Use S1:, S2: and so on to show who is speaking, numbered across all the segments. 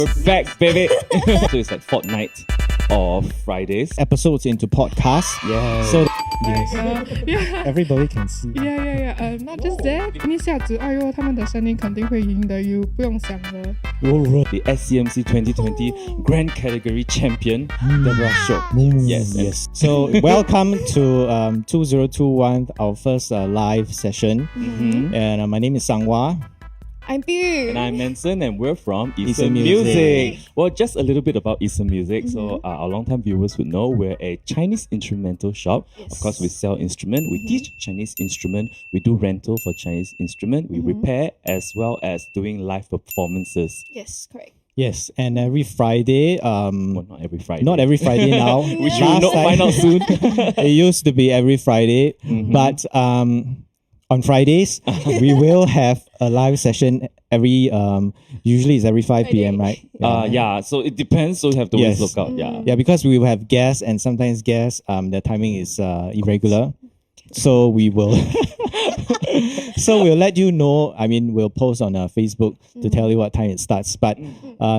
S1: We're back, baby. So it's like fortnight of Fridays.
S2: Episodes into podcast.
S1: Yeah.
S2: So
S3: Yeah.
S2: everybody can see.
S3: Not just that. 一下子，哎呦，他们的声音肯定会赢的，you 不用想了。
S1: The SCMC 2020 Grand Category Champion, Deborah Siok. Yes.
S2: So welcome to 2021, our first live session. And my name is Sangwa.
S3: I'm Pi.
S1: And I'm Manson, and we're from Eason
S2: Eason
S1: Music.
S2: Music.
S1: Well, just a little bit about Eason Music. So our long-time viewers would know we're a Chinese instrumental shop.
S3: Yes.
S1: Of course, we sell instrument. We teach Chinese instrument. We do rental for Chinese instrument. We repair as well as doing live performances.
S3: Yes, correct.
S2: Yes, and every Friday,
S1: Well, not every Friday.
S2: not every Friday now.
S1: Which you will not find out soon.
S2: It used to be every Friday, but on Fridays we will have a live session every usually it's every 5 p.m. right?
S1: Yeah. So it depends. So you have to always
S2: Yes.
S1: look out. Yeah.
S2: Yeah, because we will have guests, and sometimes guests the timing is irregular, so we will so we'll let you know. I mean, we'll post on Facebook to tell you what time it starts, but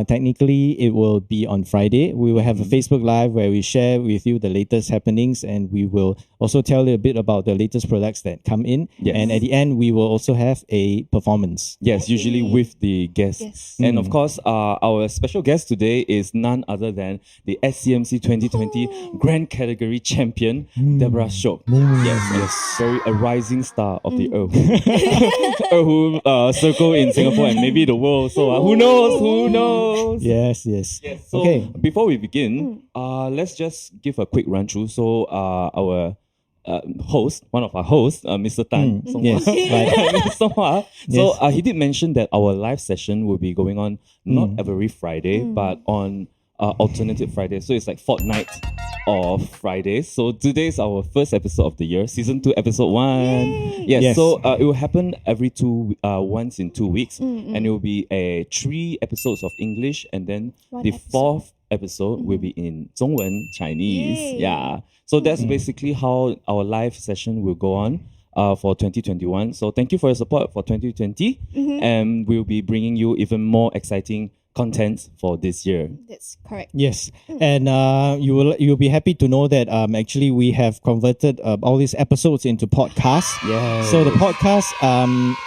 S2: technically it will be on Friday. We will have a Facebook Live where we share with you the latest happenings, and we will also tell you a bit about the latest products that come in.
S1: Yes.
S2: And at the end we will also have a performance.
S1: Yes, usually with the guests.
S3: Yes.
S1: And of course, our special guest today is none other than the SCMC 2020 Grand Category Champion, Deborah Siok. Yes. Very a rising star of the Erhu circle in Singapore and maybe the world. So who knows?
S2: Yes.
S1: So
S2: Okay.
S1: before we begin, let's just give a quick run through. So our host, one of our hosts, Mr. Tan,
S2: Yes, right.
S1: Songhua. So he did mention that our live session will be going on not every Friday, but on alternative Fridays. So it's like fortnight of Fridays. So today's our first episode of the year, season 2, episode 1. Yes. So it will happen every once in 2 weeks, and it will be 3 episodes of English, and then the 4th episode will be in 中文 Chinese.
S3: Yay.
S1: Yeah. So that's basically how our live session will go on for 2021. So thank you for your support for 2020, and we'll be bringing you even more exciting content for this year.
S3: That's correct.
S2: Yes, and you'll be happy to know that actually we have converted all these episodes into podcasts.
S1: Yeah.
S2: So the podcast,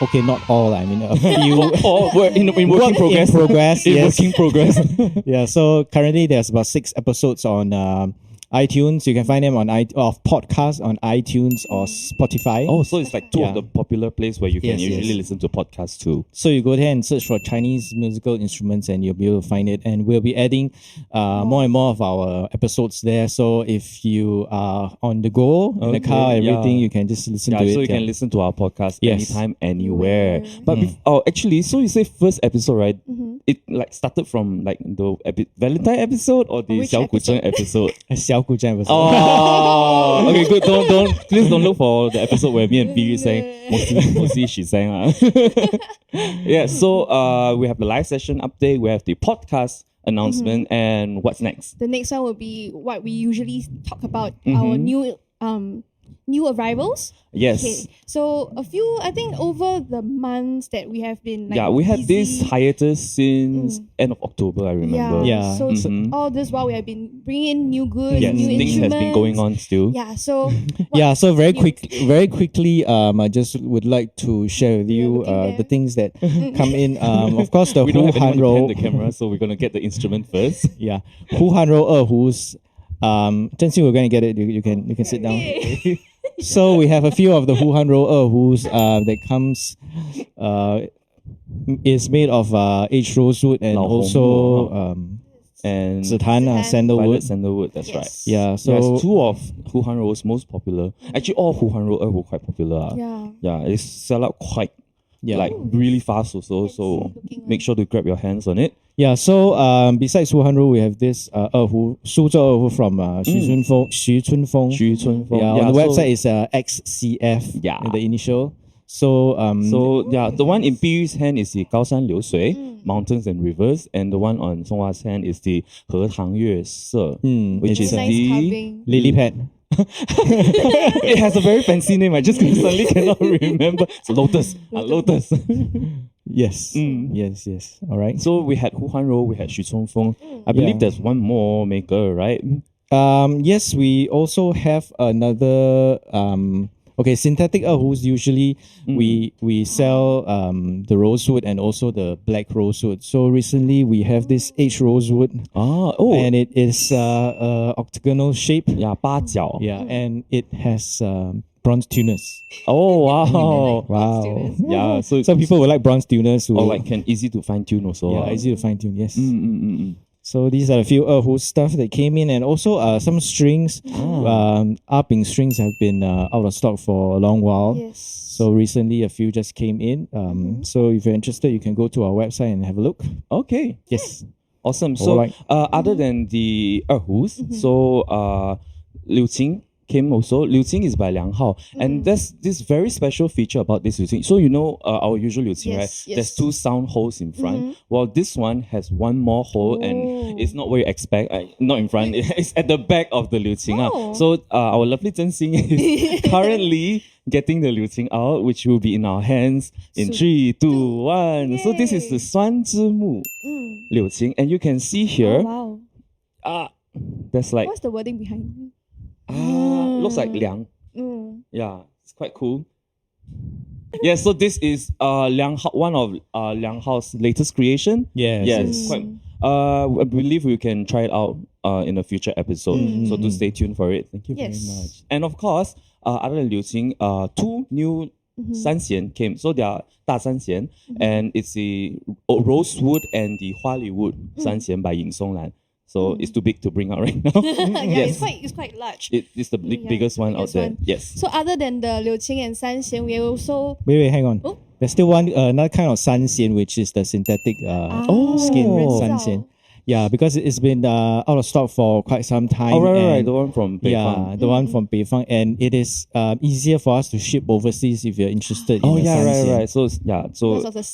S2: okay, not all. I mean, a few.
S1: We're in working progress.
S2: In progress.
S1: In
S2: Yes.
S1: working progress.
S2: Yeah. So currently there's about 6 episodes on iTunes. You can find them on podcasts on iTunes or Spotify.
S1: Oh, so it's like 2
S2: Yeah.
S1: of the popular places where you can
S2: Yes,
S1: usually
S2: yes.
S1: listen to podcasts too.
S2: So you go there and search for Chinese musical instruments, and you'll be able to find it. And we'll be adding more and more of our episodes there. So if you are on the go, in the car,
S1: Okay,
S2: everything,
S1: yeah.
S2: you can just listen
S1: Yeah,
S2: to it.
S1: so you can listen to our podcast
S2: Yes.
S1: anytime, anywhere. But actually, so you say first episode, right? It like started from like the Valentine episode or the
S3: Which
S1: Xiao Gu Zheng episode?
S2: 小古镇episode.
S1: Oh, okay, good. Please don't look for the episode where me and Piri sang mostly she sang. Yeah, so we have the live session update, we have the podcast announcement, and what's next?
S4: The next one will be what we usually talk about, our new arrivals.
S1: Yes.
S4: Okay. So a few, I think over the months that we have been like,
S1: Yeah, we had this
S4: busy.
S1: hiatus since end of October, I remember.
S2: Yeah.
S4: So all this while we have been bringing in new goods,
S1: Yes,
S4: new
S1: things has
S4: instruments.
S1: been going on still.
S4: Yeah. So
S2: Yeah, so very
S4: new?
S2: quickly, I just would like to share with you
S4: looking there.
S2: the things that come in. Of course, the
S1: We don't
S2: Hu
S1: have anyone
S2: Han
S1: to
S2: Ro.
S1: pan the camera, so we're gonna get the instrument first.
S2: Yeah, Hu Han Ro Who's Zhenxi, we're going to get it. You can sit down. So we have a few of the Hu Han Ro Who's that comes is made of aged rosewood and
S1: Lao Hong
S2: also
S1: And
S2: Zitan,
S4: Zitan.
S2: sandalwood.
S1: violet sandalwood, that's
S4: Yes.
S1: right.
S2: Yeah, so
S1: Yes, 2 of Hu Han Ro's most popular. Actually, all Hu Han Ro were quite popular.
S4: Yeah.
S1: Yeah, it sell out quite
S2: yeah.
S1: like really fast also. So make sure to grab your hands on it.
S2: Yeah, so besides Hu Han Ro, we have this Hu Suzhou from Xu Chunfeng.
S1: Xu Chunfeng.
S2: Yeah, on the
S1: so-
S2: website is XCF.
S1: Yeah.
S2: The initial. So
S1: So yeah, the one in Piyu's hand is the Gaoshan Liu Sui, Mountains and Rivers, and the one on Songhua's hand is the He Tang Yue Se, which
S2: it's
S1: is
S4: nice
S1: the
S4: carving.
S2: lily pad.
S1: It has a very fancy name. I just suddenly cannot remember. It's Lotus. Lotus.
S2: Yes. Yes. All right.
S1: So we had Hu Han Ro, we had Xu Chongfeng. I believe there's one more maker, right?
S2: Yes, we also have another synthetic erhus. Usually we sell the rosewood and also the black rosewood. So recently we have this aged rosewood. And it is octagonal shape.
S1: Yeah, 八角.
S2: Yeah, and it has bronze tuners.
S1: Oh wow.
S2: Wow.
S1: Yeah, so
S2: some people will like bronze tuners who
S1: or like can easy to fine tune also.
S2: Yeah, easy to fine tune, yes. So these are a few erhu stuff that came in, and also some strings. Arping strings have been out of stock for a long while.
S4: Yes.
S2: So recently a few just came in. So if you're interested, you can go to our website and have a look.
S1: Okay.
S2: Yes.
S1: Awesome. So
S2: Alright.
S1: Other than the erhus, so Liu Qing came also. Liu Qing is by Liang Hao, and there's this very special feature about this Liu Qing. So you know our usual Liu Qing, right? There's 2 sound holes in front. Well, this one has 1 more hole, and it's not what you expect. Not in front. It's at the back of the Liu Qing. So our lovely Zhen Xing is currently getting the Liu Qing out, which will be in our hands in 3, 2, 1. So this is the Suan Zhi Mu Liu Qing, and you can see here.
S4: Oh, wow.
S1: There's like
S4: What's the wording behind?
S1: looks like Liang. Yeah, it's quite cool. Yeah, so this is Liang Hao, one of Liang Hao's latest creation.
S2: Yes.
S1: Quite. I believe we can try it out in a future episode. So do stay tuned for it. Thank you very much. And of course, other than Liu Qing, 2 new Sanxian came. So they are Da Sanxian, and it's the rosewood and the Huali wood Sanxian by Ying Songlan. So it's too big to bring out right now.
S4: It's quite large.
S1: It's the biggest one out there. Yes.
S4: So other than the Liu Qing and Sanxian, we also
S2: Wait, hang on. There's still one another kind of sanxian, which is the synthetic skin sanxian. Yeah, because it's been out of stock for quite some time.
S1: Right. The one from Beifang.
S2: Yeah, the one from Beifang, and it is easier for us to ship overseas if you're interested. in
S1: Right. So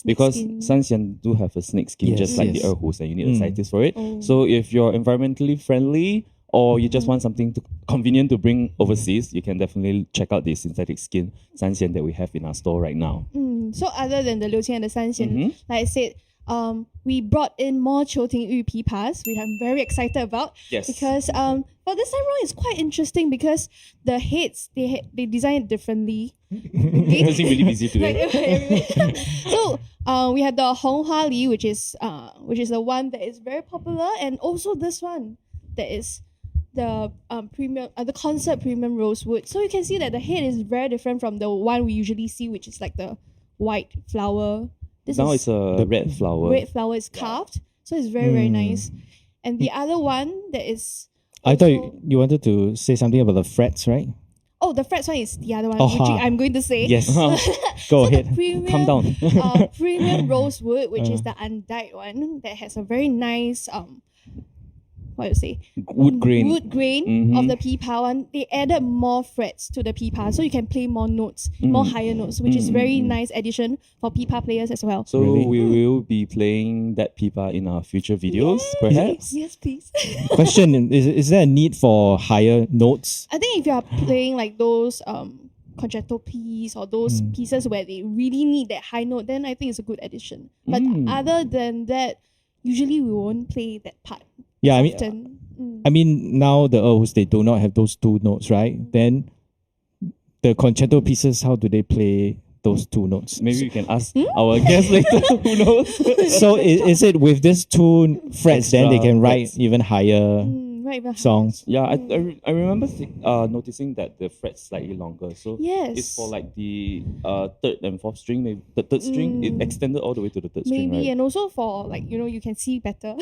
S1: because
S4: skin.
S1: Sanxian do have a snake skin, just like the erhus, and you need a cytis for it. So if you're environmentally friendly, or you just want something convenient to bring overseas, you can definitely check out the synthetic skin Sanxian that we have in our store right now.
S4: So other than the Liu Qing and the Sanxian, like I said, we brought in more Qiu Ting Yu pipas, which I'm very excited about.
S1: Yes.
S4: Because for this time around, it's quite interesting because the heads they design it differently.
S1: It seems really busy today.
S4: So we have the Hong Hua Li, which is the one that is very popular, and also this one that is the premium, the concert premium rosewood. So you can see that the head is very different from the one we usually see, which is like the white flower. This
S1: Now
S4: is
S1: it's a red flower.
S4: red flower is carved, so it's very very nice. And the other one that is
S2: I thought you wanted to say something about the frets, right?
S4: Oh, the frets one is the other one,
S2: Oh,
S4: which I'm going to say.
S2: Yes. Go
S4: So
S2: ahead.
S4: the premium,
S1: Calm down.
S4: Premium rosewood, which is the undyed one, that has a very nice what do you say?
S1: Wood grain.
S4: Wood grain of the pipa one. They added more frets to the pipa, so you can play more notes, more higher notes, which is very nice addition for pipa players as well.
S1: So
S2: Really?
S1: we will be playing that pipa in our future videos, perhaps.
S4: Yes, please.
S2: Question: Is there a need for higher notes?
S4: I think if you are playing like those concerto piece or those pieces where they really need that high note, then I think it's a good addition. But other than that, usually we won't play that part.
S2: Yeah,
S4: Often.
S2: I mean now the erhus they do not have those 2 notes, right? Then the concerto pieces, how do they play those 2 notes?
S1: Maybe we can ask our guest later. Who knows?
S2: So is it with these 2 frets then they can write
S1: frets.
S2: even higher
S4: Right behind.
S2: songs?
S1: Yeah, I remember noticing that the fret's slightly longer. So
S4: Yes.
S1: it's for like the 3rd and 4th string. Maybe the 3rd string, it extended all the way to the 3rd string,
S4: Maybe,
S1: right?
S4: and also for like, you can see better.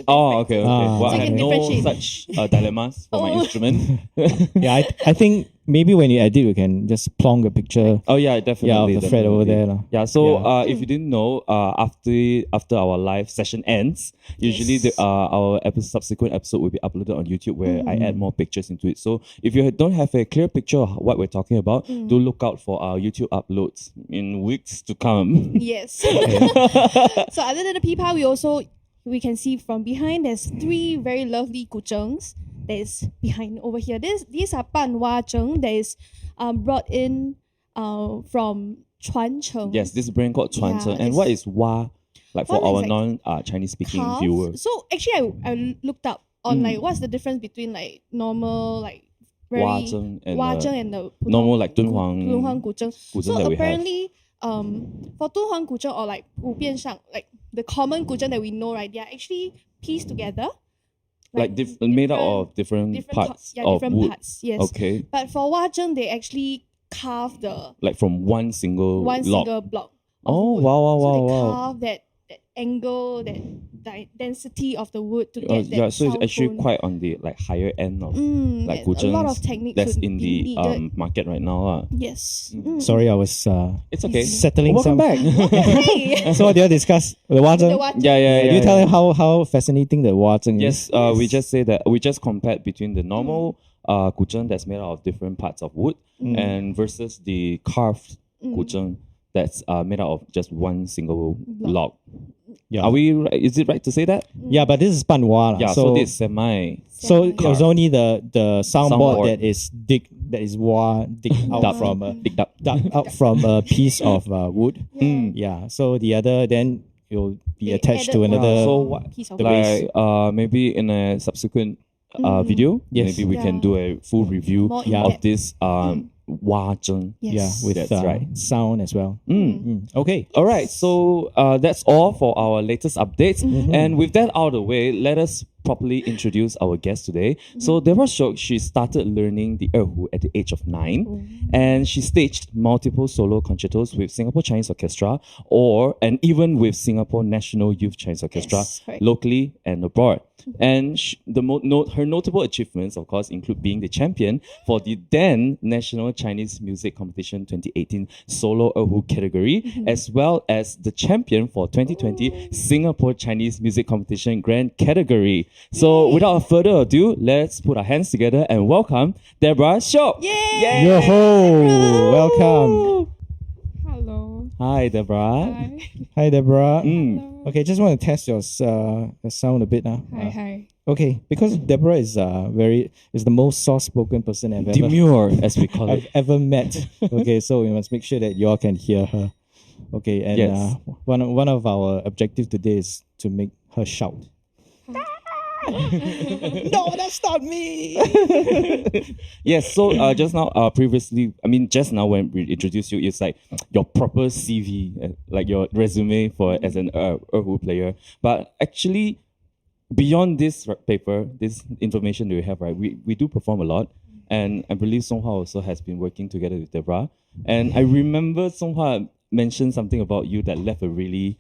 S1: Oh, okay. Well,
S2: So
S1: I
S2: you
S1: have
S4: can
S1: no
S4: differentiate.
S1: such dilemmas for my instrument.
S2: Yeah, I think maybe when you edit, we can just plonk a picture.
S1: Oh yeah, definitely.
S2: Yeah, of the fret over
S1: definitely.
S2: there lah.
S1: Yeah, so
S2: Yeah.
S1: if you didn't know, after our live session ends, usually our subsequent episode will be uploaded on YouTube where I add more pictures into it. So if you don't have a clear picture of what we're talking about, do look out for our YouTube uploads in weeks to come.
S4: Yes. So other than the pipa, we can see from behind there's 3 very lovely guzhengs that is behind over here. These are ban wa zheng that is brought in from 传承.
S1: Yes, this brand called Chuan Cheng. And what is Wa? Like for
S4: Wa
S1: our
S4: is like
S1: Chinese speaking
S4: Carved.
S1: viewers.
S4: So actually, I looked up on like what's the difference between like normal like very
S1: Wa Zheng and,
S4: Wa Zheng and the
S1: normal like Dunhuang
S4: Guzheng.
S1: Guzheng
S4: So
S1: that we have.
S4: apparently, for Dunhuang Guzheng or like 五变上, like the common Guzheng that we know, right? They are actually pieced together.
S1: Like made out of different parts of
S4: different
S1: wood.
S4: parts. Yes.
S1: Okay.
S4: But for Wa Zheng, they actually carve the
S1: Like from one single
S4: one
S1: log.
S4: single block. Of
S1: Oh,
S4: wood.
S1: wow,
S4: So they
S1: wow.
S4: carve that angle, that density of the wood to get that
S1: Yeah, so it's
S4: sound
S1: actually
S4: tone.
S1: quite on the like higher end of like
S4: a lot of
S1: Guzhengs
S4: techniques
S1: that's
S4: would
S1: in
S4: be
S1: the
S4: needed.
S1: market right now.
S4: Yes.
S2: Sorry, I was
S1: It's okay.
S2: settling
S1: Welcome
S2: some.
S1: back.
S4: Hey.
S2: So what do you discuss? The Wa Zheng?
S4: The Wa Zheng.
S1: Yeah.
S2: Do you tell them how fascinating the Wa Zheng
S1: Yes,
S2: is?
S1: we just say that we just compared between the normal guzheng that's made out of different parts of wood and versus the carved guzheng that's made out of just one single log.
S2: Yeah.
S1: Is it right to say that?
S2: Yeah, but this is Panhua.
S1: Yeah, so this is semi.
S2: So
S4: Semi.
S2: it was only the soundboard
S1: Soundboard.
S2: that is dig out from
S1: Digged up.
S2: dug out from a piece of wood.
S1: Mm.
S2: Yeah. So the other then it will be
S4: They
S2: attached
S4: added
S2: to
S4: one
S2: another.
S1: So what?
S4: piece of
S2: The
S4: wood.
S2: base.
S1: Like maybe in a subsequent video,
S2: Yes.
S1: maybe we can
S4: Yeah.
S1: do a full review
S4: More
S2: Yeah.
S1: of
S4: in-depth.
S1: this Wa Zheng.
S4: Yes.
S2: Yeah, with
S1: That's right.
S2: sound as well. Okay.
S1: All right, so that's all for our latest updates. And with that out of the way, let us properly introduce our guest today. So Deborah Siok, she started learning the erhu at the age of 9, and she staged multiple solo concertos with Singapore Chinese Orchestra and even with Singapore National Youth Chinese Orchestra,
S4: Yes, correct.
S1: locally and abroad. And her notable achievements, of course, include being the champion for the then National Chinese Music Competition 2018 Solo Erhu category, as well as the champion for 2020 Singapore Chinese Music Competition Grand category. So, without further ado, let's put our hands together and welcome Deborah Siok.
S4: Yay!
S2: Yo-ho! Welcome.
S3: Hello.
S1: Hi, Deborah.
S3: Hi.
S2: Hi, Deborah.
S3: Hello.
S2: Okay, just want to test your sound a bit now.
S3: Hi.
S2: Okay, because Deborah is the most soft-spoken person
S1: Demure, as we call
S2: I've
S1: it.
S2: ever met. Okay, so we must make sure that you all can hear her. Okay, and
S1: Yes.
S2: one of our objectives today is to make her shout. No, that's not me.
S1: Yes, so just now, just now when we introduced you, it's like your proper CV, like your resume for as an erhu player. But actually, beyond this paper, this information that we have, right, we do perform a lot. And I believe Songhua also has been working together with Deborah. And I remember Songhua mentioned something about you that left a really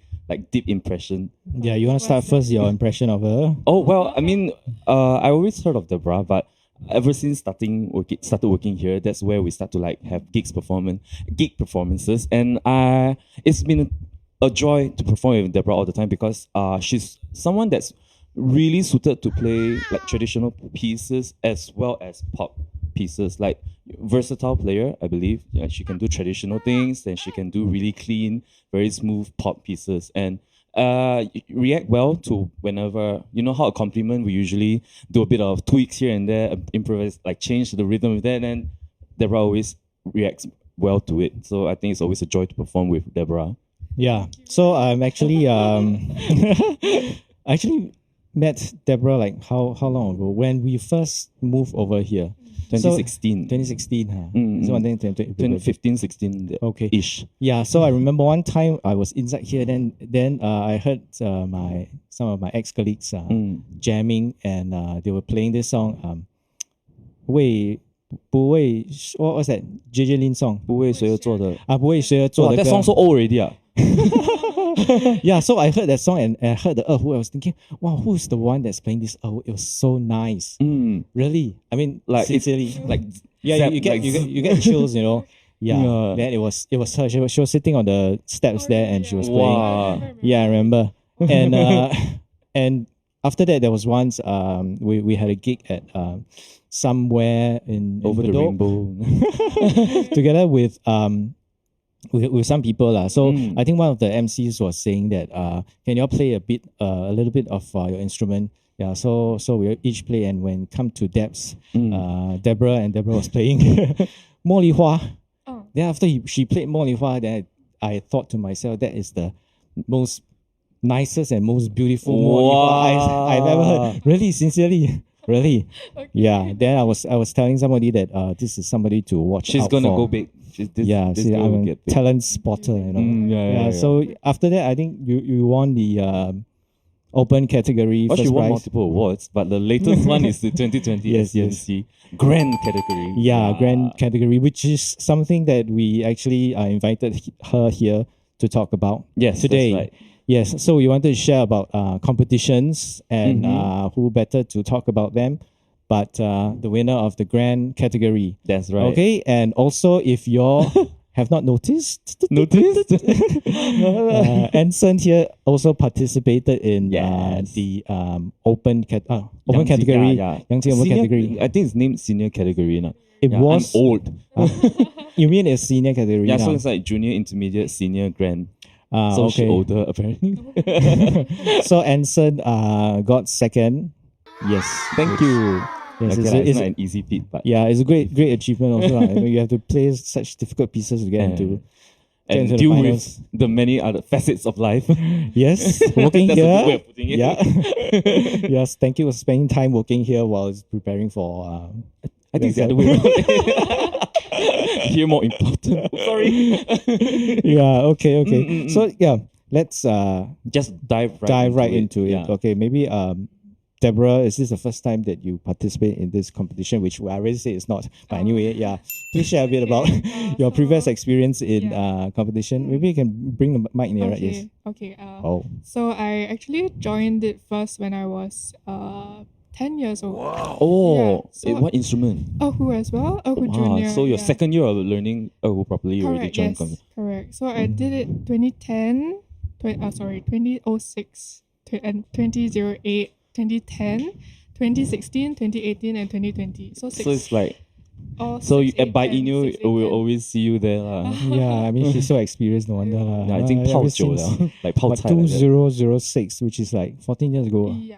S1: deep impression.
S2: Yeah, you want to start first your impression of her?
S1: Oh, well, I always heard of Deborah, but ever since started working here, that's where we start to have gig performances. And it's been a joy to perform with Deborah all the time because she's someone that's really suited to play traditional pieces as well as pop pieces. Versatile player, I believe. Yeah, she can do traditional things, then she can do really clean, very smooth pop pieces, and react well to whenever, you know how a compliment, we usually do a bit of tweaks here and there, improvise, change the rhythm with that, and Deborah always reacts well to it. So I think it's always a joy to perform with Deborah.
S2: Yeah. So I'm actually I actually met Deborah how long ago? When we first moved over here.
S1: 2016.
S2: 2016, huh?
S1: Mm,
S2: So
S1: mm.
S2: 2015,
S1: 16,
S2: Okay.
S1: ish.
S2: Yeah, so I remember one time I was inside here. Then I heard some of my ex-colleagues jamming, and they were playing this song. 不为 what was that? JJ Lin song.
S1: 不为谁而作的。
S2: 不为谁而作的
S1: Wow, that
S2: 歌
S1: song so old already.
S2: Yeah, so I heard that song and I heard the erhu. I was thinking, wow, who's the one that's playing this erhu? It was so nice. Really, I mean, sincerely, you get chills, you know. Yeah. Then it was her. She was sitting on the steps there and she was playing.
S1: Wow.
S2: Yeah, I remember. And and after that, there was once we had a gig at somewhere in
S1: Over the
S2: Bedok,
S1: rainbow.
S2: together with some people. So I think one of the MCs was saying that can you all play a little bit of your instrument? Yeah, so we each play, and when it come to Deborah was playing 茉莉花. then after she played Mo Li Hua, then I thought to myself, that is the most nicest and most beautiful Mo Li Hua I've ever heard. Really, sincerely. Really.
S4: Okay.
S2: Yeah. Then I was telling somebody that this is somebody to watch
S1: She's
S2: out
S1: gonna
S2: for.
S1: go big. This
S2: See,
S1: girl
S2: I'm
S1: will
S2: a
S1: get big.
S2: talent spotter, you know.
S1: Yeah.
S2: So after that, I think you won the open category
S1: Well,
S2: first
S1: she won
S2: prize.
S1: multiple awards, but the latest one is the 2020
S2: Yes,
S1: SCMC Grand category.
S2: Yeah, grand category, which is something that we actually invited her here to talk about
S1: Yes,
S2: today.
S1: that's right.
S2: Yes, so we wanted to share about competitions and who better to talk about them, but the winner of the grand category.
S1: That's right.
S2: Okay, and also if you're have not noticed, Eason here also participated in
S1: Yes.
S2: the open
S1: Young
S2: category,
S1: yeah.
S2: young open
S1: Senior-
S2: category.
S1: I think it's named senior category now.
S2: It
S1: Yeah,
S2: was
S1: I'm old.
S2: You mean it's senior category?
S1: Yeah,
S2: now?
S1: so it's like junior, intermediate, senior, grand. So
S2: okay.
S1: she's older apparently.
S2: So Eason got second. Yes,
S1: Thank you.
S2: Yes,
S1: Okay,
S2: it's,
S1: it's
S2: it's,
S1: not an easy feat, but
S2: yeah, it's a great achievement also. I mean, you have to play such difficult pieces to get into.
S1: and
S2: into the
S1: deal
S2: finals.
S1: with the many other facets of life.
S2: Yes, working
S1: That's a good way
S2: here.
S1: of putting it.
S2: Yeah. Yes, thank you for spending time working here while preparing for.
S1: I think it's the other way around. Here more important. Sorry.
S2: Yeah. Okay. So yeah, let's
S1: Just dive
S2: dive into it.
S1: Yeah.
S2: Okay, maybe Deborah, is this the first time that you participate in this competition? Which I already say it's not. But anyway, yeah. Please share a bit about your previous experience in competition. Maybe you can bring the mic near, right? Yes.
S3: Okay.
S2: Oh.
S3: So I actually joined it first when I was 10 years old.
S1: Oh,
S3: Yeah, so-
S1: what instrument?
S3: Who as well? Who
S1: Wow,
S3: junior.
S1: so your
S3: yeah.
S1: second year of learning who properly already
S3: Correct,
S1: joined.
S3: yes, correct. So I did it 2010, 2006, and 2008, 2010, 2016, 2018, and 2020. So six.
S1: So it's like,
S3: all
S1: so you,
S3: six, eight,
S1: by
S3: 10,
S1: Inu,
S3: 6, 8,
S1: we'll
S3: 10.
S1: always see you there. lah.
S2: Yeah, I mean, she's so experienced, no wonder.
S1: Yeah, I think
S2: ever
S1: Pao
S2: since,
S1: like Pao
S2: what,
S1: Cai like that.
S2: 2006, which is like 14 years ago.
S3: Yeah.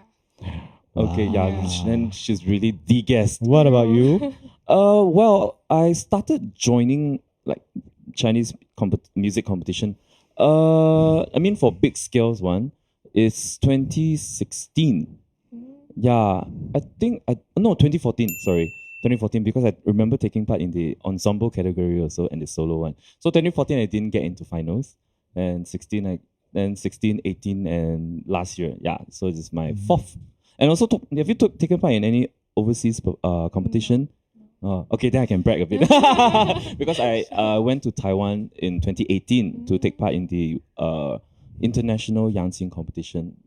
S1: Okay, yeah,
S3: Wow.
S1: then she's really the guest.
S2: What about you?
S1: Well, I started joining like Chinese music competition. I mean for big scales one, it's 2016. Yeah, I think 2014. Sorry, 2014 because I remember taking part in the ensemble category also and the solo one. So 2014 I didn't get into finals, and 16 then 16, 18, and last year. Yeah, so this is my fourth. And also, have you taken part in any overseas competition? Okay, then I can brag a bit because I went to Taiwan in 2018 to take part in the international Yangqing competition.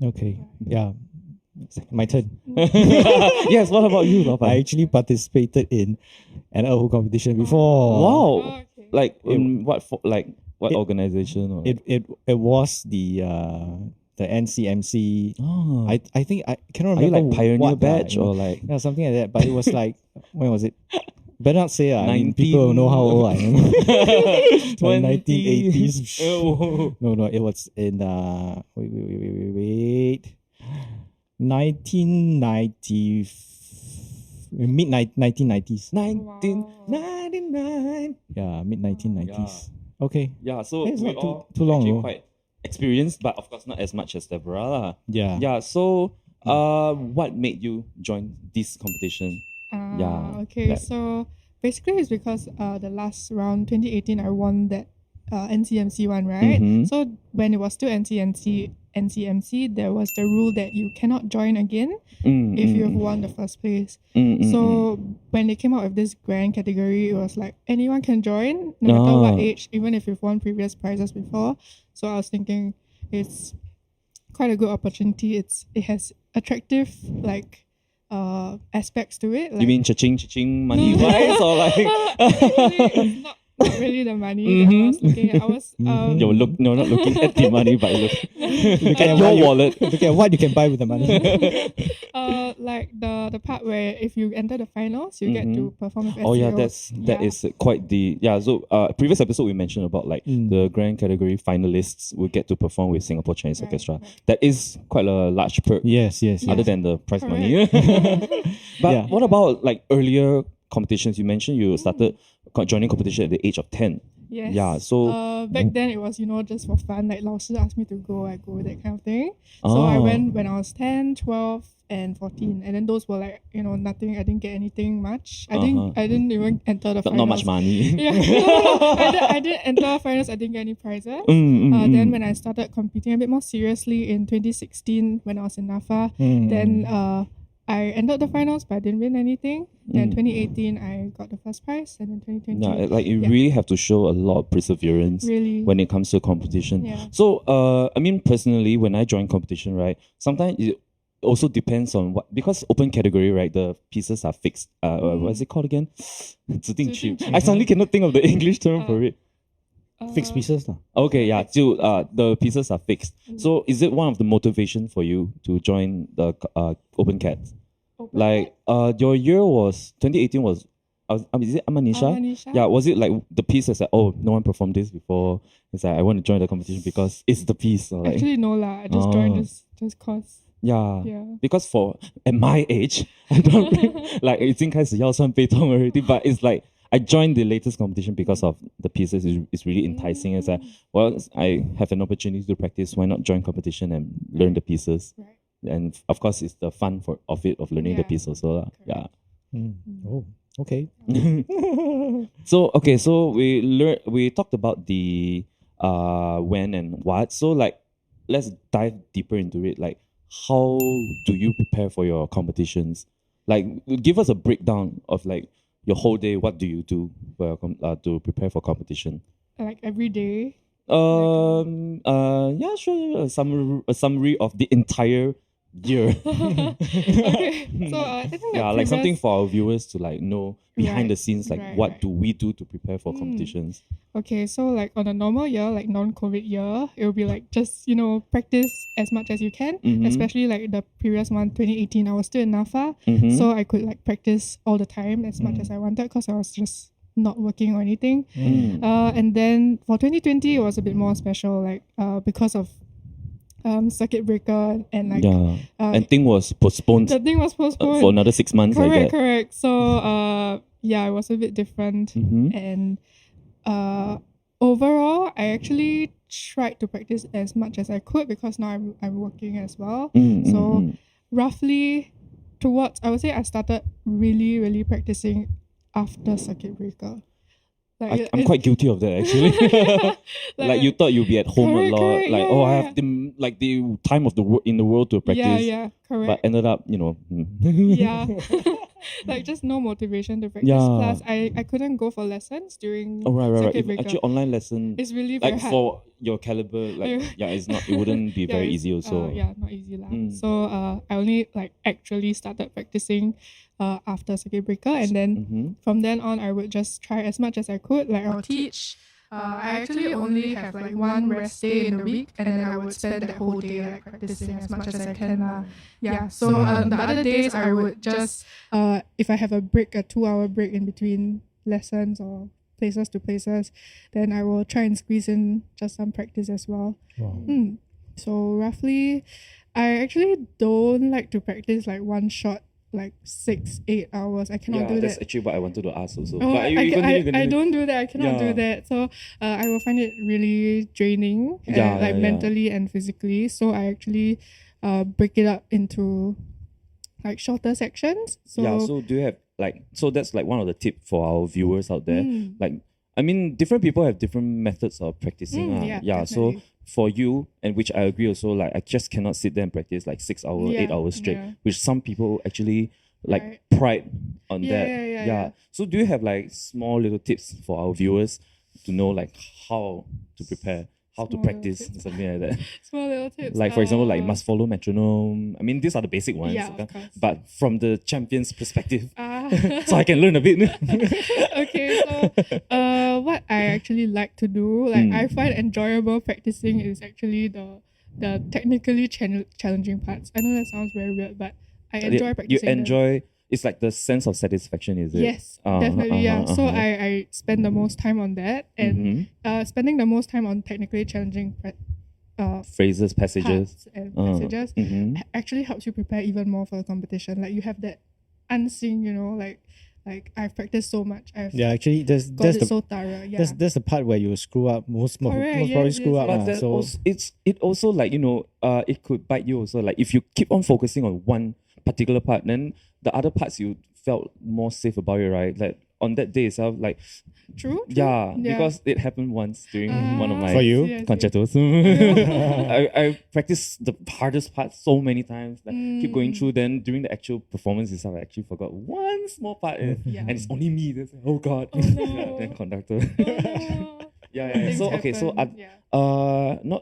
S2: Okay, yeah. My turn.
S1: Yes, what about you, Lapan?
S2: I actually participated in an Erhu competition before.
S1: Wow,
S3: Okay.
S1: like what organization? Or
S2: It was the NCMC.
S1: oh,
S2: I think I cannot
S1: are you
S2: remember
S1: like pioneer
S2: what,
S1: batch or like?
S2: yeah, something like that. But it was like when was it? Better not say. I mean,
S1: 19
S2: people know how old I am. 1980s.
S1: Oh.
S2: No, it was in wait. 1990 mid 1990s.
S1: 1999.
S2: Yeah, mid 1990s. Okay.
S1: Yeah, so
S2: It's
S1: we
S2: not
S1: all
S2: too long
S1: actually
S2: ago.
S1: quite experienced, but of course not as much as Deborah lah.
S2: Yeah.
S1: Yeah, so what made you join this competition? Yeah,
S3: Okay,
S1: that-
S3: so basically it's because the last round 2018 I won that NCMC one, right?
S1: Mhm.
S3: So when it was still NCMC, there was the rule that you cannot join again if you have won the first place. So when they came out with this grand category, it was like anyone can join, no matter what age, even if you've won previous prizes before. So I was thinking it's quite a good opportunity. It has attractive aspects to it. Like,
S1: you mean cha-ching money wise or like
S3: Actually, it's not really the money that I was looking at. I was
S1: not looking at the money but look
S2: Look
S1: at
S2: at
S1: your
S2: what
S1: wallet.
S2: Look at what you can buy with the money.
S3: like the part where if you enter the finals, you get to perform with SEO.
S1: Oh yeah, that is quite the So previous episode we mentioned about like the grand category finalists will get to perform with Singapore Chinese Orchestra.
S3: right.
S1: That is quite a large perk.
S2: Yes.
S1: Other than the prize
S3: Correct.
S1: money. But
S2: Yeah.
S1: what about like earlier competitions. You mentioned you started joining competition at the age of 10.
S3: Yes.
S1: Yeah, so
S3: back then it was, just for fun. Like 老师 asked me to go, I go, that kind of thing. So I went when I was 10, 12, and 14. And then those were like, nothing. I didn't get anything much. I didn't even enter the finals.
S1: not much money.
S3: Yeah. I didn't enter finals. I didn't get any prizes. Then when I started competing a bit more seriously in 2016 when I was in NAFA, then I entered the finals, but I didn't win anything. Then 2018, I got the first prize, and then 2020.
S1: Yeah, like you really have to show a lot of perseverance when it comes to competition.
S3: Yeah.
S1: So, I mean, personally, when I join competition, right, sometimes it also depends on what, because open category, right, the pieces are fixed. What is it called again? 指定区. I suddenly cannot think of the English term for it.
S2: Fixed pieces.
S1: Okay, yeah. So the pieces are fixed. So is it one of the motivation for you to join the open cats? Like your year was 2018 was is it Amanisha?
S3: Amanisha?
S1: Yeah, was it like the piece is like, oh, no one performed this before? It's like I want to join the competition because it's the piece. Or like,
S3: Actually, no lah. I just joined just cause.
S1: yeah.
S3: Yeah.
S1: Because at my age, I don't like 已经开始腰酸背痛 already, but it's like I joined the latest competition because of the pieces. It's really enticing. It's like, well, I have an opportunity to practice. Why not join competition and learn the pieces?
S3: Right.
S1: And of course, it's the fun of learning the piece also. Yeah.
S2: Oh, okay.
S1: So we talked about the when and what. So like, let's dive deeper into it. Like, how do you prepare for your competitions? Like, give us a breakdown of like your whole day. What do you do to prepare for competition?
S3: Like every day.
S1: Yeah, sure. A summary of the entire year.
S3: Okay. So I think
S1: like something for our viewers to like know behind the scenes, like what do we do to prepare for competitions?
S3: Okay, so like on a normal year, like non-COVID year, it will be like just, practice as much as you can. Especially like the previous one, 2018, I was still in NAFA. So I could like practice all the time as much as I wanted because I was just not working or anything. And then for 2020, it was a bit more special, like because of circuit breaker and like
S1: and thing was postponed.
S3: The thing was postponed
S1: for another 6 months.
S3: Correct. So it was a bit different. And overall, I actually tried to practice as much as I could because now I'm working as well. So roughly I would say I started really, really practicing after circuit breaker. Like,
S1: I'm quite guilty of that actually. like you thought you'd be at home a lot. I have the time of in the world to practice.
S3: Yeah, correct.
S1: But ended up,
S3: Yeah. Like just no motivation to practice. Plus I couldn't go for lessons during circuit breaker.
S1: Actually online lesson
S3: it's really very hard.
S1: For your caliber, it wouldn't be very easy also.
S3: Not easy lah. So I only like actually started practicing after circuit breaker, and then from then on I would just try as much as I could. Like I'll teach. I actually only have like one rest day in the week, and then I would spend that whole day like practicing as much as I can. So the other days I would just if I have a 2-hour break in between lessons or places to places, then I will try and squeeze in just some practice as well.
S2: Wow.
S3: So roughly, I actually don't like to practice like one shot like 6-8 hours. I cannot do that.
S1: That's actually what I wanted to ask also.
S3: Oh,
S1: but
S3: I don't do that. I cannot do that. So I will find it really draining, mentally and physically. So I actually break it up into like shorter sections.
S1: So do you have so that's like one of the tips for our viewers out there. Like, I mean, different people have different methods of practicing. So for you, and which I agree also, like I just cannot sit there and practice like 6 hours, 8 hours straight, which some people actually pride on that. So do you have like small little tips for our viewers to know like how to prepare? How to practice, something like that.
S3: Small little tips.
S1: Like for example, like must follow metronome. I mean, these are the basic ones.
S3: Of course.
S1: But from the champion's perspective, so I can learn a bit.
S3: Okay, so what I actually like to do, like I find enjoyable practicing is actually the technically challenging parts. I know that sounds very weird, but I enjoy practicing.
S1: You enjoy. It's like the sense of satisfaction, is it?
S3: Yes, definitely, So I spend the most time on that, and spending the most time on technically challenging
S1: phrases, passages,
S3: actually helps you prepare even more for the competition. Like you have that unseen, like like I've practiced so much. I've
S2: actually, that's
S3: got it
S2: the
S3: so thorough. Yeah.
S2: that's the part where you screw up most
S3: Correct,
S2: probably
S3: yes,
S2: screw
S3: yes,
S2: up.
S1: But
S2: lah.
S1: then
S2: So
S1: also, it also like, it could bite you also. Like if you keep on focusing on one particular part, then the other parts you felt more safe about it, right? Like on that day itself, like
S3: True.
S1: yeah, because it happened once during one of my
S2: For you?
S3: Yes, yes.
S1: concertos. I practiced the hardest part so many times. Like keep going through. Then during the actual performance itself, I actually forgot one small part, and it's only me. That's like, oh god.
S3: Oh, no.
S1: Yeah, then conductor.
S3: Oh, no.
S1: Yeah.
S3: Things
S1: So okay, so
S3: happen,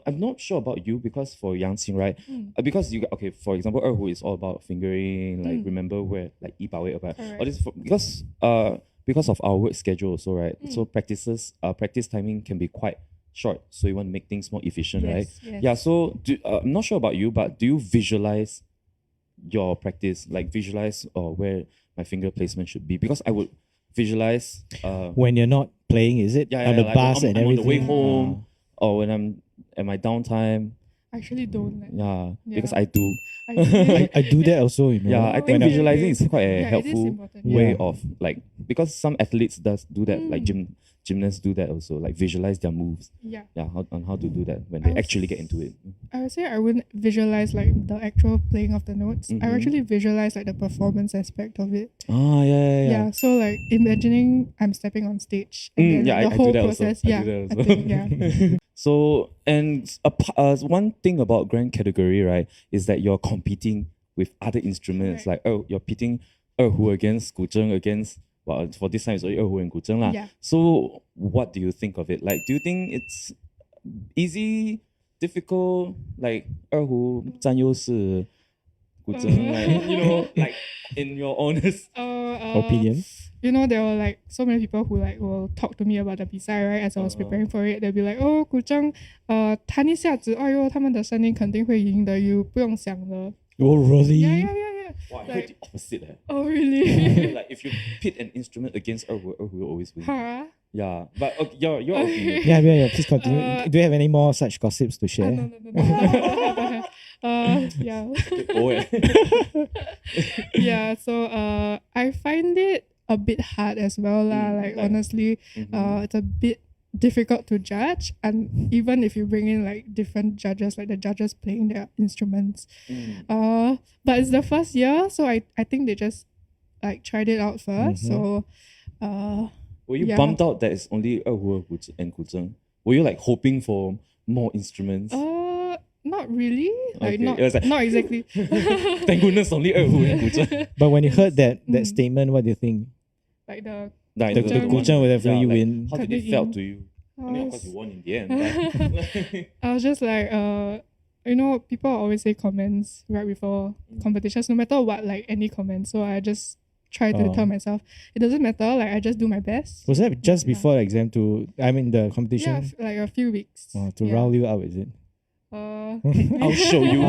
S1: I'm not sure about you because for Yangqing, right? Because you for example, Erhu is all about fingering, like remember where like yi ba wei about all this because of our work schedule also, right? So practice timing can be quite short. So you want to make things more efficient, right?
S3: Yes.
S1: Yeah. So I'm not sure about you, but do you visualize your practice, like visualize where my finger placement should be? Because I would visualize
S2: when you're not playing, is it on the
S1: like
S2: bus
S1: I'm
S2: and
S1: on
S2: everything?
S1: the way home or when I'm at my downtime.
S3: I actually don't. Like,
S1: Yeah, because
S3: Yeah.
S1: I do.
S2: I do that also, you know.
S1: Yeah, I think
S2: when
S1: visualizing is quite a
S3: it is
S1: helpful
S3: important,
S1: way
S2: yeah.
S1: of like, because some athletes do that, like gymnasts do that also, like visualize their moves.
S3: Yeah.
S1: Yeah, how to do that when
S3: I
S1: they
S3: was-
S1: actually get into it.
S3: I would say I wouldn't visualize like the actual playing of the notes. I actually visualize like the performance aspect of it.
S1: Oh yeah.
S3: So like imagining I'm stepping on stage and then
S1: yeah,
S3: like, the
S1: I
S3: whole
S1: do that also.
S3: process.
S1: I
S3: Yeah.
S1: do that
S3: I
S1: also.
S3: think, yeah.
S1: So and one thing about grand category, right, is that you're competing with other instruments.
S3: Correct.
S1: Like you're pitting erhu against guzheng against. Well, for this time it's only erhu and guzheng lah.
S3: Yeah.
S1: So what do you think of it? Like, do you think it's easy, difficult? Like erhu 占优势 guzheng, like like in your honest
S2: opinion.
S3: There were like so many people who like will talk to me about the 比赛, right? As I was preparing for it, they'll be like, "Oh, 古筝，弹一下子，哎呦，他们的声音肯定会赢的，you 不用想了。"
S2: Oh really?
S3: Yeah.
S1: Wow, I heard
S3: Like-
S1: the opposite.
S3: Oh really?
S1: Like if you pit an instrument against erhu will always win.
S3: Huh?
S1: Yeah, but your opinion.
S2: Yeah. Please continue. Do you have any more such gossips to share?
S3: No. Yeah.
S1: Oh, yeah.
S3: Yeah, so I find it a bit hard as well lah. Like honestly, it's a bit difficult to judge, and even if you bring in like different judges, like the judges playing their instruments, but it's the first year, so I think they just like tried it out first. So
S1: Were you
S3: Yeah.
S1: bummed out that it's only erhu and guzheng? Were you like hoping for more instruments?
S3: not really, like
S1: Okay,
S3: not
S1: it was like-
S3: not exactly.
S1: Thank goodness only erhu and guzheng.
S2: But when you heard that statement, what do you think?
S3: Like the
S1: Like
S2: The
S3: Guzheng
S2: guzheng will definitely
S1: like,
S2: win.
S1: How did it felt to you? I mean, of course you won in the end. But
S3: I was just like, people always say comments right before competitions, no matter what, like any comments. So I just try to tell myself, it doesn't matter, like I just do my best.
S2: Was that just before the exam the competition?
S3: Yeah, like a few weeks.
S2: To
S3: yeah.
S2: round you out, is it?
S1: I'll show you.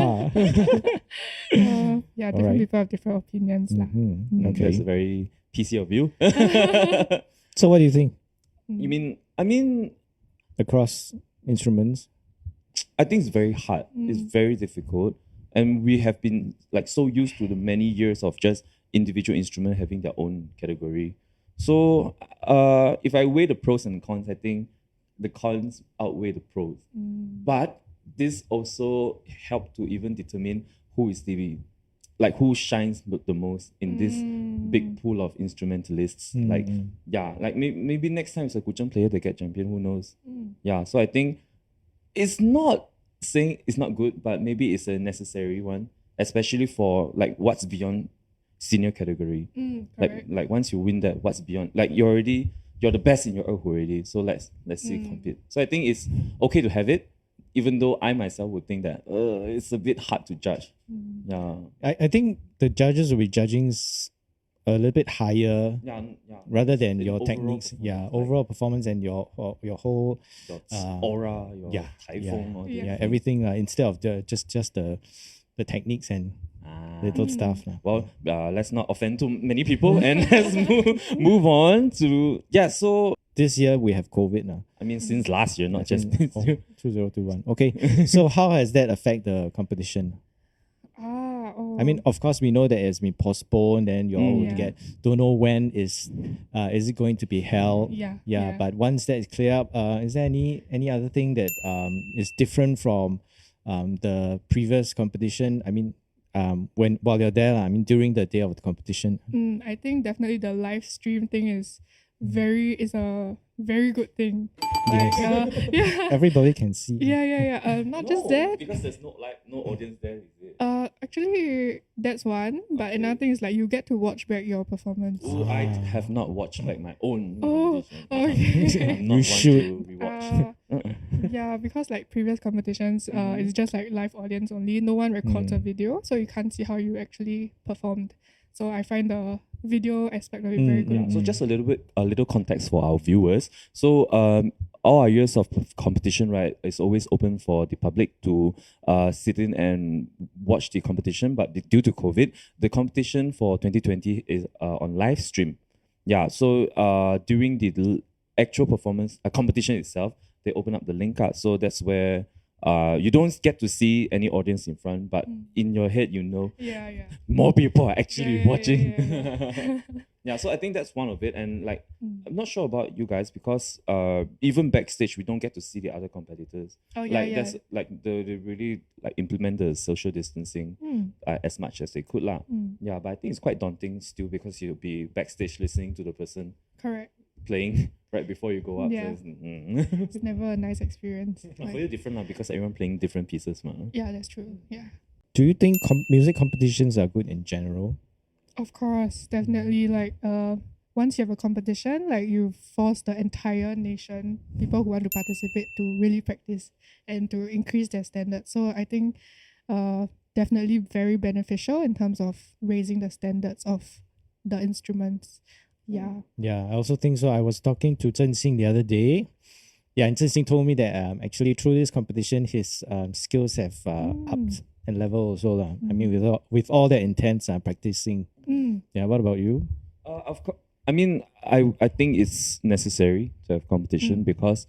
S3: Yeah, different
S2: Alright.
S3: people have different opinions. Lah.
S1: That's
S2: Okay.
S1: very PC of you.
S2: So what do you think?
S1: I mean,
S2: Across instruments?
S1: I think it's very hard. It's very difficult. And we have been like so used to the many years of just individual instrument having their own category. So if I weigh the pros and cons, I think the cons outweigh the pros. But this also helped to even determine who who shines the most in this big pool of instrumentalists. Like maybe next time it's a guzheng player that get champion, who knows? Yeah, so I think it's not saying it's not good, but maybe it's a necessary one, especially for like what's beyond senior category. Like once you win that, what's beyond, like you're the best in your erhu already. So let's see compete. So I think it's okay to have it, even though I myself would think that it's a bit hard to judge. Yeah.
S2: I think the judges will be judging a little bit higher
S1: Yeah.
S2: rather than
S1: The
S2: your
S1: overall
S2: techniques.
S1: performance,
S2: Yeah,
S1: like-
S2: overall performance and your whole
S1: Your aura, your typhoon, all
S2: yeah,
S1: that.
S2: everything instead of just the techniques and little stuff.
S1: Well, let's not offend too many people and let's move on to so
S2: This year we have COVID now.
S1: I mean since last year, not just this
S2: Oh,
S1: year.
S2: 2021. Okay, so how has that affect the competition? I mean, of course, we know that it's been postponed, and you all would
S3: Yeah.
S2: don't know when is it going to be held.
S3: Yeah.
S2: But once that is clear up, is there any other thing that is different from the previous competition? I mean, while you're there, I mean, during the day of the competition.
S3: I think definitely the live stream thing is a very good thing. Like, yeah.
S2: Everybody can see.
S3: Yeah. Not just that.
S1: Because there's no audience there, is it?
S3: Actually, that's one. But another thing is like you get to watch back your performance.
S1: Oh, I have not watched like my own.
S3: Oh,
S1: competition.
S3: okay.
S1: I'm not
S2: You
S1: one
S2: should.
S1: to rewatch.
S3: Yeah, because like previous competitions, it's just like live audience only. No one records a video, so you can't see how you actually performed. So I find the video aspect of it very good.
S1: Yeah, so just a little context for our viewers. So all our years of competition, right, is always open for the public to sit in and watch the competition. But due to COVID, the competition for 2020 is on live stream. Yeah, so during the actual performance, competition itself, they open up the link up. So that's where you don't get to see any audience in front, but in your head, you know,
S3: Yeah.
S1: more people are actually
S3: Yeah.
S1: watching. Yeah, so I think that's one of it. And like, I'm not sure about you guys because even backstage, we don't get to see the other competitors.
S3: Oh yeah,
S1: Like
S3: yeah.
S1: that's like they really like implement the social distancing as much as they could lah. Yeah, but I think it's quite daunting still because you'll be backstage listening to the person
S3: Correct.
S1: playing right before you go up.
S3: Yeah.
S1: So
S3: It's never a nice experience.
S1: for
S3: Like,
S1: you different lah because everyone playing different pieces ma.
S3: yeah, that's true. Yeah.
S2: Do you think music competitions are good in general?
S3: Of course, definitely. Like, once you have a competition, like you force the entire nation, people who want to participate, to really practice and to increase their standards. So I think, definitely very beneficial in terms of raising the standards of the instruments. Yeah.
S2: Yeah, I also think so. I was talking to Zhen Xing the other day. Yeah, and Zhen Xing told me that actually through this competition, his skills have upped and level also lah. I mean, with all that intense practicing. Yeah, what about you?
S1: Of course, I mean, I think it's necessary to have competition because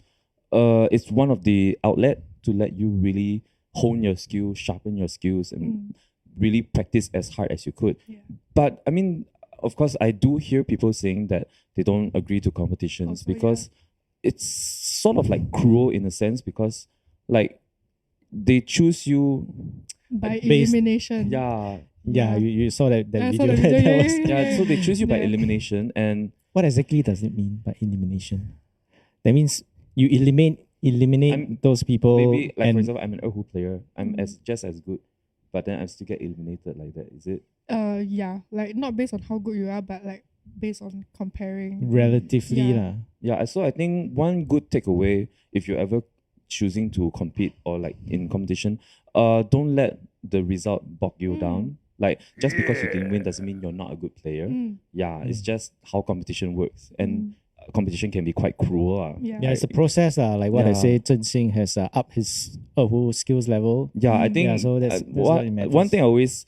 S1: it's one of the outlet to let you really hone your skills, sharpen your skills, and really practice as hard as you could.
S3: Yeah.
S1: But I mean, of course, I do hear people saying that they don't agree to competitions
S3: Also,
S1: because it's sort of like cruel in a sense because like they choose you.
S3: By
S2: Based-
S3: elimination.
S1: Yeah.
S2: Yeah, you saw that
S3: I
S2: video.
S3: saw the video,
S2: That
S3: yeah,
S2: was-
S3: yeah.
S1: Yeah, so they choose you by
S3: Yeah.
S1: elimination, and
S2: What exactly does it mean by elimination? That means you eliminate
S1: I'm-
S2: those people.
S1: maybe like
S2: and
S1: for example, I'm an erhu player. I'm just as good, but then I still get eliminated like that. Is it?
S3: Yeah, like not based on how good you are, but like based on comparing.
S2: relatively
S3: Yeah.
S2: lah.
S1: Yeah. So I think one good takeaway if you're ever choosing to compete or like in competition, don't let the result bog you down. Like just because you didn't win doesn't mean you're not a good player. Yeah, it's just how competition works, and competition can be quite cruel.
S3: Yeah.
S2: Yeah, it's a process. Like what I
S1: Yeah.
S2: say, Zhen Xing has upped his whole skills level.
S1: Yeah, I think
S2: Yeah, so that's what it matters.
S1: one thing I always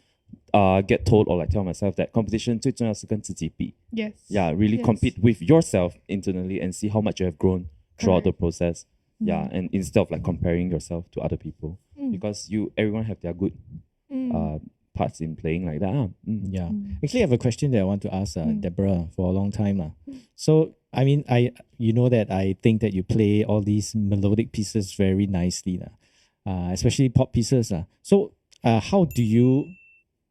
S1: get told or like tell myself that competition 最重要是跟自己比.
S3: Yes.
S1: Yeah, really
S3: Yes.
S1: compete with yourself internally and see how much you have grown throughout the
S3: Correct.
S1: process. Yeah, and instead of like comparing yourself to other people, because everyone have their good parts in playing like that.
S2: Yeah. Actually, I have a question that I want to ask Deborah for a long time. So, I mean, you know that I think that you play all these melodic pieces very nicely, especially pop pieces. So, how do you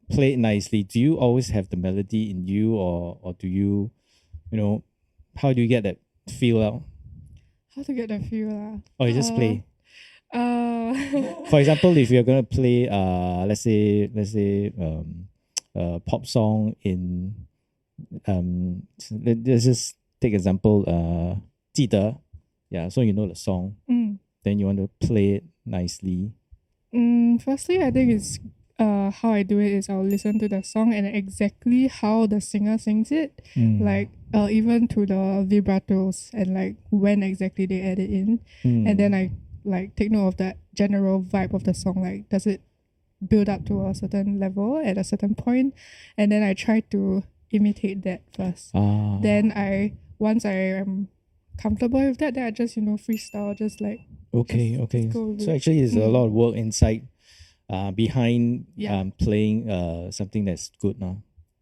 S2: play it nicely? Do you always have the melody in you, or do you, how do you get that feel out?
S3: How to get the feel?
S2: Or you just play?
S3: For
S2: For example, if you're gonna play, let's say, a pop song in, let's just take example, 记得, yeah. So you know the song, then you want to play it nicely.
S3: Firstly, I think it's how I do it is I'll listen to the song and exactly how the singer sings it, like even to the vibratos and like when exactly they add it in, and then I like take note of that general vibe of the song. Like, does it build up to a certain level at a certain point, and then I try to imitate that first. Then once I am comfortable with that, then I just freestyle, just like
S2: Okay.
S3: go with
S2: So
S3: it.
S2: actually, there's a lot of work inside behind
S3: Yeah.
S2: playing something that's good now.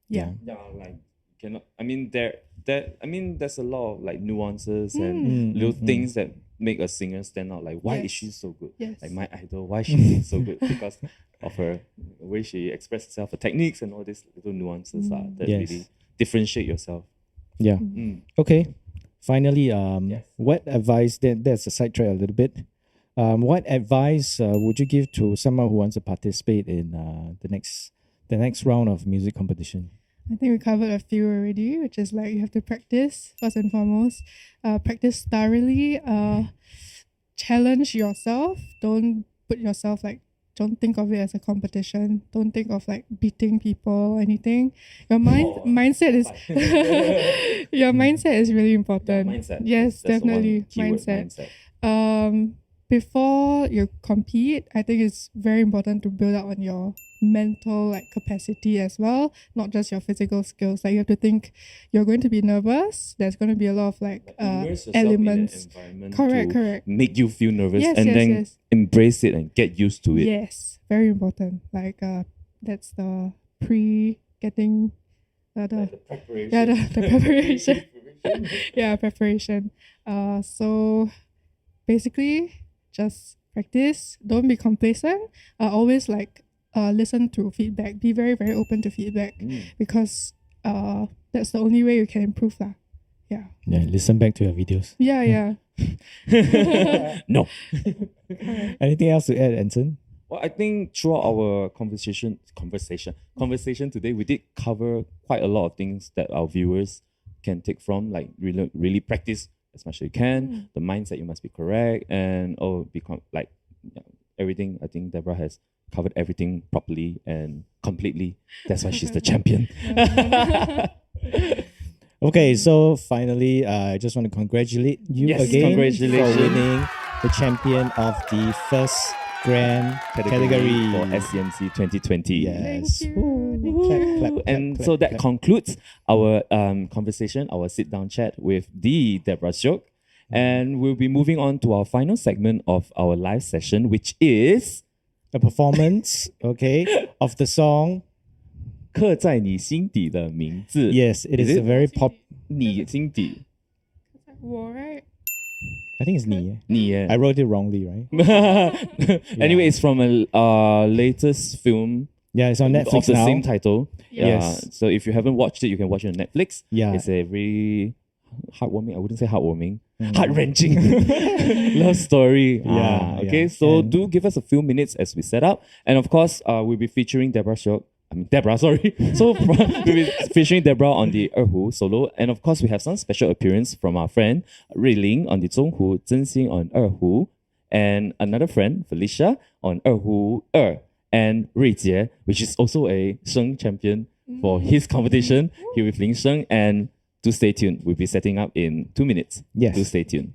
S3: Yeah.
S1: Yeah, like cannot. I mean, there's a lot of like nuances and little things that make a singer stand out. Like, why is
S3: Yes.
S1: she so good?
S3: Yes.
S1: Like my idol, why she sings so good? Because of the way she expresses herself, her techniques, and all these little nuances that
S2: Yes.
S1: really differentiate yourself.
S2: Yeah. Okay. Finally,
S1: Yes.
S2: what advice? That's a sidetrack a little bit. What advice would you give to someone who wants to participate in the next round of music competition?
S3: I think we covered a few already, which is like you have to practice first and foremost. Practice thoroughly. Challenge yourself. Don't put yourself like. Don't think of it as a competition. Don't think of like beating people or anything. Your mindset is your mindset is really important.
S1: Mindset.
S3: Yes,
S1: That's the one
S3: definitely
S1: keyword,
S3: mindset. Before you compete, I think it's very important to build up on your mental like capacity as well, not just your physical skills. Like you have to think you're going to be nervous. There's going to be a lot of like
S1: Immerse yourself
S3: elements.
S1: in an environment
S3: Correct,
S1: to
S3: correct.
S1: make you feel nervous
S3: Yes,
S1: and
S3: yes,
S1: then
S3: yes.
S1: embrace it and get used to it.
S3: Yes, very important. Like that's the pre-getting the
S1: preparation.
S3: the preparation. Yeah, preparation. So basically just practice. Don't be complacent. Always like listen to feedback. Be very, very open to feedback because that's the only way you can improve lah. Yeah.
S2: Yeah, listen back to your videos.
S3: Yeah, yeah.
S1: No.
S2: Anything else to add, Anson?
S1: Well, I think throughout our conversation today, we did cover quite a lot of things that our viewers can take from, like really practice as much as you can. The mindset, you must be correct, and everything. I think Deborah has covered everything properly and completely. That's why she's the champion.
S2: Okay, so finally, I just want to congratulate you
S1: Yes,
S2: again
S1: congratulations.
S2: for winning the champion of the first grand category
S1: for SCMC 2020.
S2: Yes.
S3: Thank you.
S2: Ooh. Clap, clap, clap,
S1: And
S2: clap,
S1: so that
S2: clap.
S1: concludes our conversation, our sit-down chat with the Deborah Siok. And we'll be moving on to our final segment of our live session, which is
S2: a performance, okay, of the song.
S1: 刻在你心底的名字.
S2: Yes, it is
S1: Is
S2: a
S1: it?
S2: very pop.
S1: 你心底.
S3: War, right?
S2: I think it's Ni.
S1: 你耶.
S2: I wrote it wrongly, right?
S1: Anyway, it's from a latest film
S2: Yeah, it's on Netflix
S1: of the
S2: now.
S1: same title.
S2: Yes.
S1: So if you haven't watched it, you can watch it on Netflix.
S2: Yeah.
S1: It's a very heartwarming. I wouldn't say heartwarming. Heart-wrenching love story.
S2: Yeah,
S1: Okay,
S2: yeah.
S1: so
S2: And-
S1: do give us a few minutes as we set up. And of course, we'll be featuring Deborah Siok. Deborah, sorry. So we'll be featuring Deborah on the Erhu solo. And of course, we have some special appearance from our friend Rui Ling on the Zhonghu, Zhenxing on Erhu, and another friend, Felicia, on Erhu and Rui Jie, which is also a Sheng champion for his competition here with Ling Sheng. And do stay tuned. We'll be setting up in 2 minutes.
S2: Yes.
S1: Do stay tuned.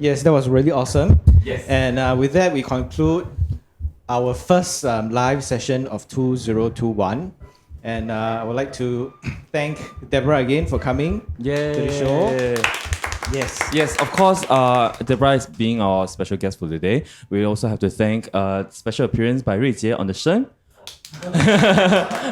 S2: Yes, that was really awesome.
S1: Yes.
S2: And with that, we conclude our first live session of 2021. And I would like to thank Deborah again for coming to the show. Yes.
S1: Yes, of course, Deborah is being our special guest for today. We also have to thank special appearance by Rui Jie on the Shen,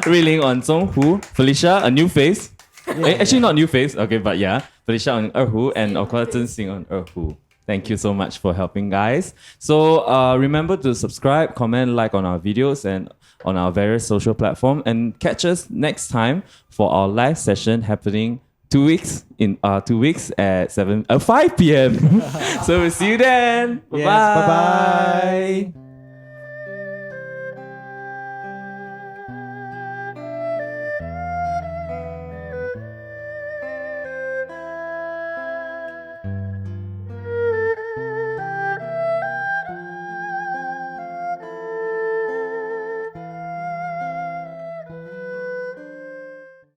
S1: Rui Ling on Zhonghu, Felicia, a new face. Actually, not new face, okay, but yeah. Felicia on Erhu, and of course, Zhen Xing on Erhu. Thank you so much for helping, guys. So remember to subscribe, comment, like on our videos and on our various social platforms, and catch us next time for our live session happening 2 weeks at 5 p.m. So we'll see you then. Bye-bye.
S2: Yes, bye-bye.